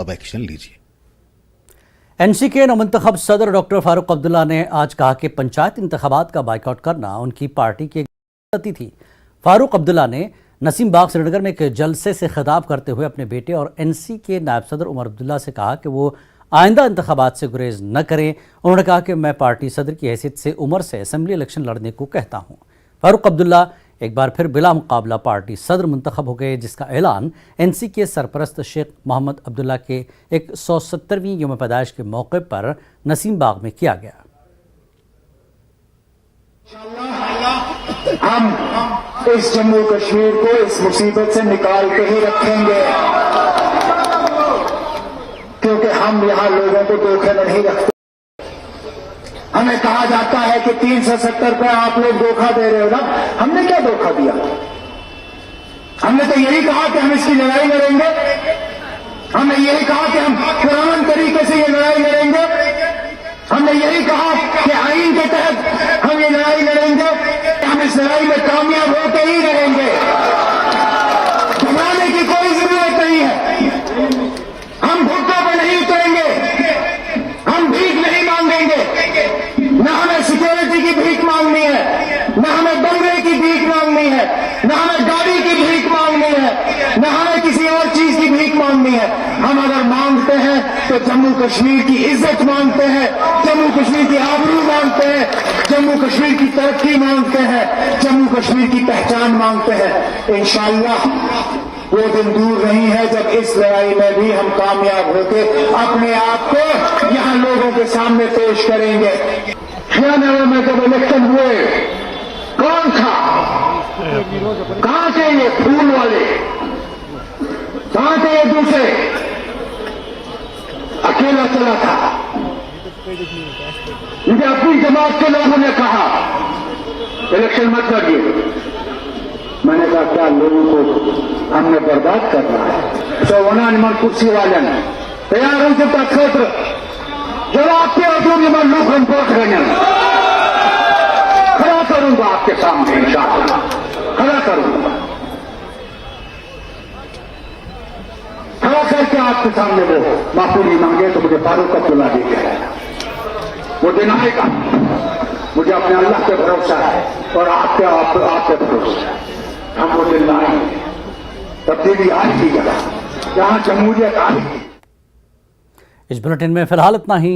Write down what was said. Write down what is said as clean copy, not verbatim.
अब एक्शन लीजिए। एनसी के नवमंतखब सदर डॉक्टर फारूक अब्दुल्ला ने आज कहा कि पंचायत इंतखाबात का बाइकआउट करना उनकी पार्टी की गलती थी। फारूक अब्दुल्ला ने नसीम बाग श्रीनगर में एक जलसे से खिताब करते हुए अपने बेटे और एनसी के नायब सदर उमर अब्दुल्ला से कहा कि वो आइंदा इंतखाबात से गुरेज न करें। उन्होंने कहा कि मैं पार्टी सदर की हैसियत से उमर से असेंबली इलेक्शन लड़ने को कहता हूँ। फारूक अब्दुल्ला एक बार फिर बिला मुकाबला पार्टी सदर मुंतखब हो गए, जिसका ऐलान एनसी के सरपरस्त शेख मोहम्मद अब्दुल्ला के 170वीं यौम पैदाइश के मौके पर नसीम बाग में किया गया। हम इस जम्मू कश्मीर को इस मुसीबत से निकाल के ही रखेंगे, क्योंकि हम यहाँ लोगों को धोखे में नहीं रखते। हमें कहा जाता है कि 370 पे आप लोग धोखा दे रहे हो ना। हमने क्या धोखा दिया? हमने तो यही कहा कि हम इसकी लड़ाई लड़ेंगे। हमने यही कहा कि हम पुरान तरीके से ये लड़ाई लड़ेंगे। हमने यही कहा कि आईन के तहत हम ये लड़ाई लड़ेंगे। हम इस लड़ाई में कामयाब होते ही रहेंगे। घबराने की कोई जरूरत नहीं है। हम भुट्टों पर नहीं उतरेंगे, हम भीख नहीं मांगेंगे। न हमें सिक्योरिटी की भीख मांगनी है, न हमें बंगले की भीख मांगनी है, न हमें गाड़ी की भीख मांगनी है, न हमें किसी और चीज की भीख मांगनी है। हम अगर मांगते हैं तो जम्मू कश्मीर की इज्जत मांगते हैं, जम्मू कश्मीर की आबरू मांगते हैं, जम्मू कश्मीर की तरक्की मांगते हैं, जम्मू कश्मीर की पहचान मांगते हैं। इंशाअल्लाह वो दिन दूर नहीं है जब इस लड़ाई में भी हम कामयाब होकर अपने आप को यहाँ लोगों के सामने पेश करेंगे। 96 में जब इलेक्शन हुए, कौन था? कहां थे ये फूल वाले? कहां थे ये दूसरे? अकेला चला था। मुझे अपनी जमात के लोगों ने कहा इलेक्शन मत करिए। मैंने कहा क्या लोगों को हमने बर्बाद करना है? तो वना निमन कुर्सी वाले ने तैयार हो सकता क्षेत्र जवाब के अजूरी में लोग हम पहुंच गए। खड़ा करूंगा आपके सामने, इंशाअल्लाह खड़ा करूंगा, खड़ा करके आपके सामने वो माफी नहीं मांगे तो मुझे फारूक अब्दुल्ला दे के वो दिन आएगा। मुझे अपने अल्लाह पे भरोसा है और आप पे भरोसा है। हम वो दिन लाएंगे। तब्दीली आएगी जगह जहां जमहूरियत आएगी। इस बुलेटिन में फिलहाल इतना ही।